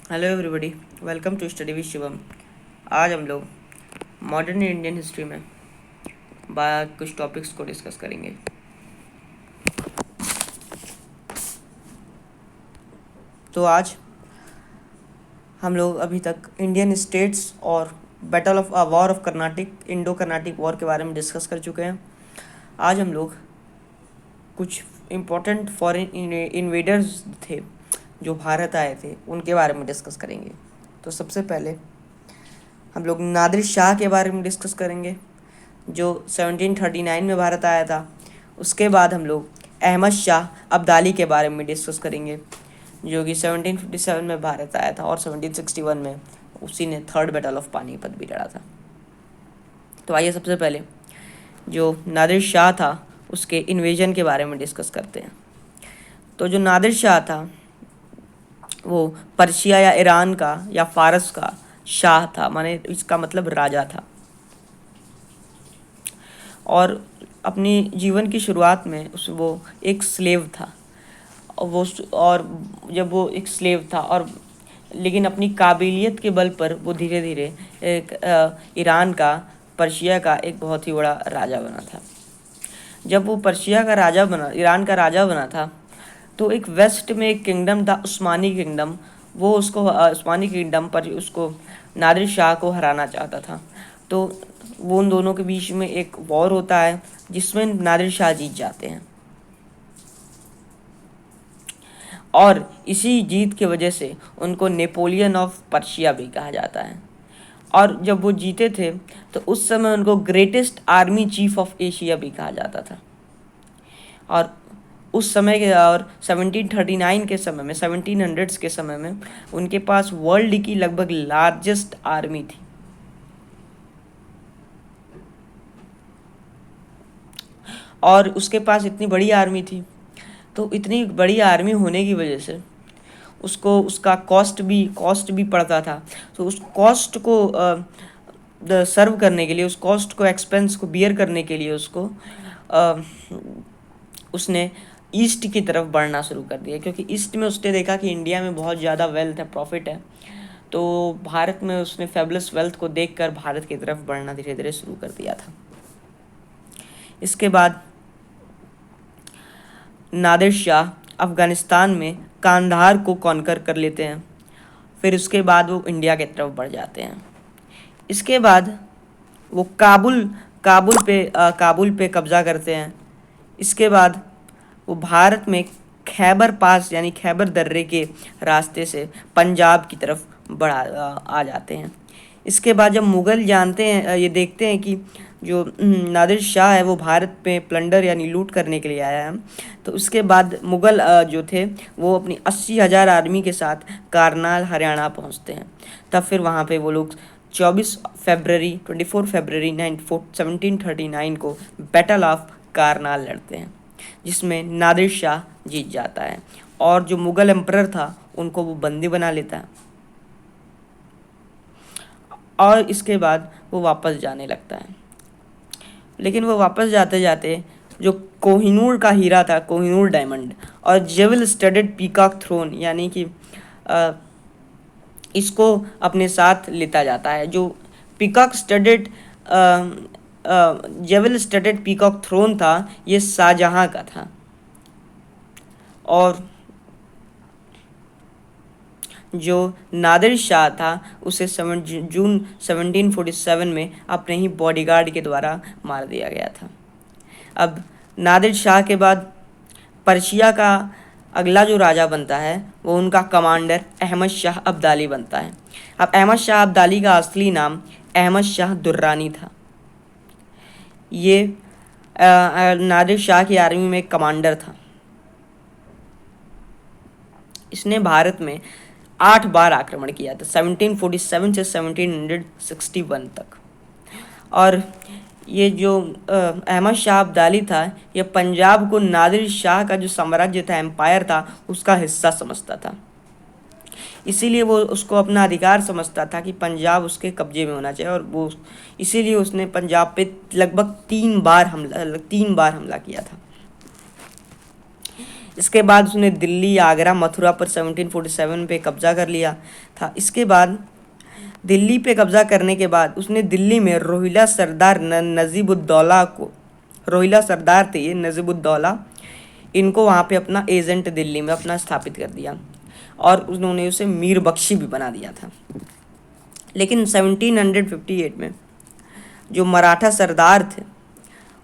Hello everybody, welcome to study with Shivam. आज हम लोग मॉडर्न इंडियन हिस्ट्री में कुछ टॉपिक्स को डिस्कस करेंगे। तो आज हम लोग अभी तक इंडियन स्टेट्स और battle of war of Carnatic Indo Carnatic war के बारे में डिस्कस कर चुके हैं। आज हम लोग कुछ इम्पोर्टेंट फॉरेन इन्वेडर्स थे जो भारत आए थे, उनके बारे में डिस्कस करेंगे। तो सबसे पहले हम लोग नादिर शाह के बारे में डिस्कस करेंगे जो 1739 में भारत आया था। उसके बाद हम लोग अहमद शाह अब्दाली के बारे में डिस्कस करेंगे जो कि 1757 में भारत आया था और 1761 में उसी ने थर्ड बैटल ऑफ पानीपत भी लड़ा था। तो आइए सबसे पहले जो नादिर शाह था उसके इन्वेजन के बारे में डिस्कस करते हैं। तो जो नादिर शाह था वो पर्शिया या ईरान का या फारस का शाह था, माने इसका मतलब राजा था। और अपनी जीवन की शुरुआत में वो एक स्लेव था और जब वो एक स्लेव था और लेकिन अपनी काबिलियत के बल पर वो धीरे धीरे एक ईरान का पर्शिया का एक बहुत ही बड़ा राजा बना था। जब वो पर्शिया का राजा बना, ईरान का राजा बना था, तो एक वेस्ट में एक किंगडम था उस्मानी किंगडम। वो उसको उस्मानी किंगडम पर उसको नादिर शाह को हराना चाहता था। तो वो उन दोनों के बीच में एक वॉर होता है जिसमें नादिर शाह जीत जाते हैं और इसी जीत की वजह से उनको नेपोलियन ऑफ पर्शिया भी कहा जाता है। और जब वो जीते थे तो उस समय उनको greatest army chief of Asia भी कहा जाता था। और उस समय के और 1739 के समय में 1700s के समय में उनके पास वर्ल्ड की लगभग लार्जेस्ट आर्मी थी। और उसके पास इतनी बड़ी आर्मी थी, तो इतनी बड़ी आर्मी होने की वजह से उसको उसका कॉस्ट भी पड़ता था। तो उस कॉस्ट को सर्व करने के लिए, उस कॉस्ट को एक्सपेंस को बियर करने के लिए उसने ईस्ट की तरफ बढ़ना शुरू कर दिया, क्योंकि ईस्ट में उसने देखा कि इंडिया में बहुत ज़्यादा वेल्थ है, प्रॉफिट है। तो भारत में उसने फेबुलस वेल्थ को देखकर भारत की तरफ बढ़ना धीरे धीरे शुरू कर दिया था। इसके बाद नादिर शाह अफ़गानिस्तान में कांधार को कॉन्कर कर लेते हैं। फिर उसके बाद वो इंडिया की तरफ बढ़ जाते हैं। इसके बाद वो काबुल पे कब्ज़ा करते हैं। इसके बाद वो भारत में खैबर पास यानी खैबर दर्रे के रास्ते से पंजाब की तरफ आ जाते हैं। इसके बाद जब मुग़ल जानते हैं, ये देखते हैं कि जो नादिर शाह है वो भारत पे प्लंडर यानी लूट करने के लिए आया है, तो उसके बाद मुग़ल जो थे वो अपनी 80,000 आर्मी के साथ कारनाल हरियाणा पहुंचते हैं। तब फिर वहाँ पे वो लोग 24 फरवरी 1739 को बैटल ऑफ कारनाल लड़ते हैं, जिसमें नादिर शाह जीत जाता है और जो मुग़ल एम्परर था उनको वो बंदी बना लेता है। और इसके बाद वो वापस जाने लगता है। लेकिन वो वापस जाते जाते जो कोहिनूर का हीरा था, कोहिनूर डायमंड, और जेवल स्टडेड पीकॉक थ्रोन यानी कि इसको अपने साथ लेता जाता है। जो peacock studded jewel studded peacock throne था, ये शाहजहाँ का था। और जो नादिर शाह था उसे जून 1747 में अपने ही बॉडीगार्ड के द्वारा मार दिया गया था। अब नादिर शाह के बाद पर्शिया का अगला जो राजा बनता है वो उनका कमांडर अहमद शाह अब्दाली बनता है। अब अहमद शाह अब्दाली का असली नाम अहमद शाह दुर्रानी था। ये नादिर शाह की आर्मी में कमांडर था। इसने भारत में 8 बार आक्रमण किया था, 1747 से 1761 तक। और ये जो अहमद शाह अब्दाली था, ये पंजाब को नादिर शाह का जो साम्राज्य था, एम्पायर था, उसका हिस्सा समझता था। इसीलिए वो उसको अपना अधिकार समझता था कि पंजाब उसके कब्जे में होना चाहिए, और वो इसीलिए उसने पंजाब पे लगभग 3 बार हमला किया था। इसके बाद उसने दिल्ली, आगरा, मथुरा पर 1747 पे कब्जा कर लिया था। इसके बाद दिल्ली पे कब्जा करने के बाद उसने दिल्ली में रोहिला सरदार नजीबुद्दौला को, रोहिला सरदार थे ये नजीबुद्दौला, इनको वहाँ पे अपना एजेंट दिल्ली में अपना स्थापित कर दिया और उन्होंने उसे मीर बख्शी भी बना दिया था। लेकिन 1758 में जो मराठा सरदार थे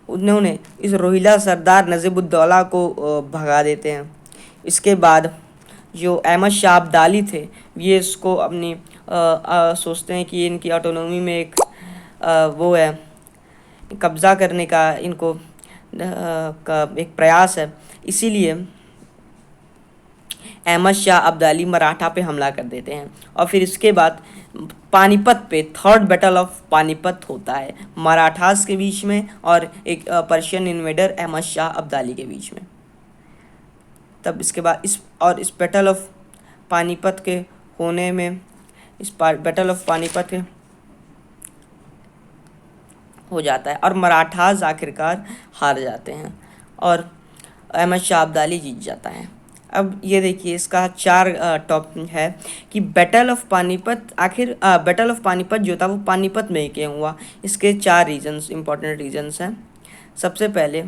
उन्होंने इस रोहिला सरदार नजीबुद्दौला को भगा देते हैं। इसके बाद जो अहमद शाह अब्दाली थे ये इसको अपनी सोचते हैं कि इनकी ऑटोनॉमी में एक वो है, कब्ज़ा करने का इनको का एक प्रयास है। इसीलिए अहमद शाह अब्दाली मराठा पे हमला कर देते हैं और फिर इसके बाद पानीपत पे थर्ड बैटल ऑफ पानीपत होता है मराठास के बीच में और एक पर्शियन इन्वेडर अहमद शाह अब्दाली के बीच में। तब इसके बाद इस बैटल ऑफ पानीपत के होने में, इस बैटल ऑफ पानीपत के हो जाता है और मराठास आखिरकार हार जाते हैं और अहमद शाह अब्दाली जीत जाता है। अब ये देखिए इसका 4 टॉपिक है कि बैटल ऑफ पानीपत, आखिर बैटल ऑफ पानीपत जो था वो पानीपत में ही क्यों हुआ। इसके 4 रीजन्स, इंपॉर्टेंट रीजन्स हैं। सबसे पहले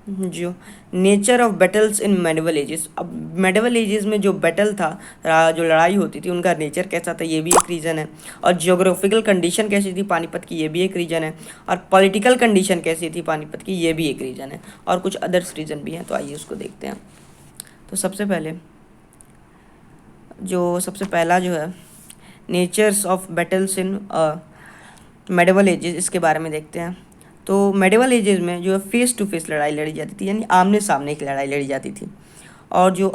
जो nature of battles in medieval ages, अब मेडिवल एजेस में जो बैटल था, जो लड़ाई होती थी, उनका नेचर कैसा था ये भी एक रीज़न है। और जियोग्राफिकल कंडीशन कैसी थी पानीपत की ये भी एक रीज़न है। और पॉलिटिकल कंडीशन कैसी थी पानीपत की ये भी एक रीज़न है। और कुछ अदर्स रीज़न भी हैं, तो आइए उसको देखते हैं। तो सबसे पहला जो है natures of battles in medieval ages, इसके बारे में देखते हैं। तो मेडिवल एजेस में जो है फेस टू फेस लड़ाई लड़ी जाती थी, यानी आमने सामने की लड़ाई लड़ी जाती थी। और जो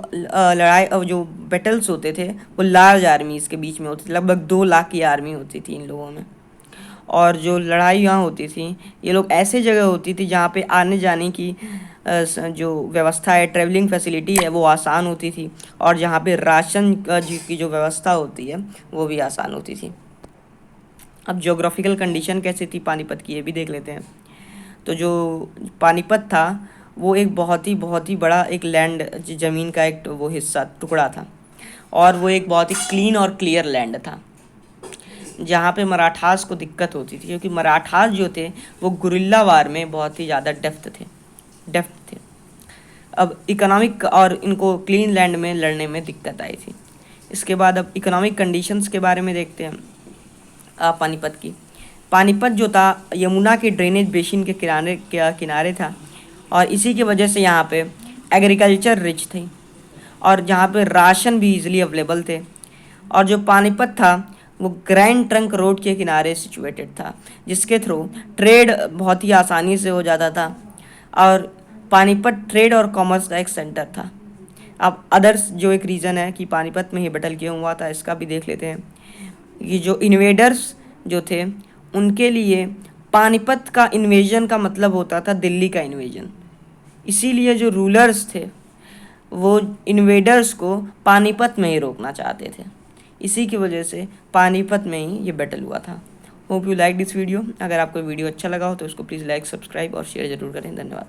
जो बैटल्स होते थे वो लार्ज आर्मीज़ के बीच में होती थी, लगभग 2 लाख की आर्मी होती थी इन लोगों में। और जो लड़ाई यहाँ होती थी ये लोग ऐसे जगह होती थी जहाँ पे आने जाने की जो व्यवस्था है, ट्रैवलिंग फैसिलिटी है वो आसान होती थी। और जहाँ पे राशन की जो व्यवस्था होती है वो भी आसान होती थी। अब ज्योग्राफिकल कंडीशन कैसी थी पानीपत की ये भी देख लेते हैं। तो जो पानीपत था वो एक बहुत ही बड़ा एक लैंड, ज़मीन का एक वो हिस्सा, टुकड़ा था। और वो एक बहुत ही क्लीन और क्लियर लैंड था जहाँ पे मराठास को दिक्कत होती थी, क्योंकि मराठास जो थे वो गुरिल्ला वार में बहुत ही ज़्यादा डेप्थ थे। अब इकोनॉमिक और इनको क्लीन लैंड में लड़ने में दिक्कत आई थी। इसके बाद अब इकोनॉमिक कंडीशंस के बारे में देखते हैं पानीपत की। पानीपत जो था यमुना के ड्रेनेज बेसिन के किनारे था और इसी की वजह से यहाँ पे एग्रीकल्चर रिच थी और जहाँ पे राशन भी इजीली अवेलेबल थे। और जो पानीपत था वो ग्रैंड ट्रंक रोड के किनारे सिचुएटेड था, जिसके थ्रू ट्रेड बहुत ही आसानी से हो जाता था और पानीपत ट्रेड और कॉमर्स का एक सेंटर था। अब अदर्स जो एक रीज़न है कि पानीपत में ही बैटल क्यों हुआ था इसका भी देख लेते हैं। ये जो इन्वेडर्स जो थे उनके लिए पानीपत का इन्वेजन का मतलब होता था दिल्ली का इन्वेजन। इसीलिए जो रूलर्स थे वो इन्वेडर्स को पानीपत में ही रोकना चाहते थे। इसी की वजह से पानीपत में ही ये बैटल हुआ था। Hope you like this video. अगर आपको वीडियो अच्छा लगा हो तो इसको प्लीज़ लाइक, सब्सक्राइब और शेयर ज़रूर करें। धन्यवाद।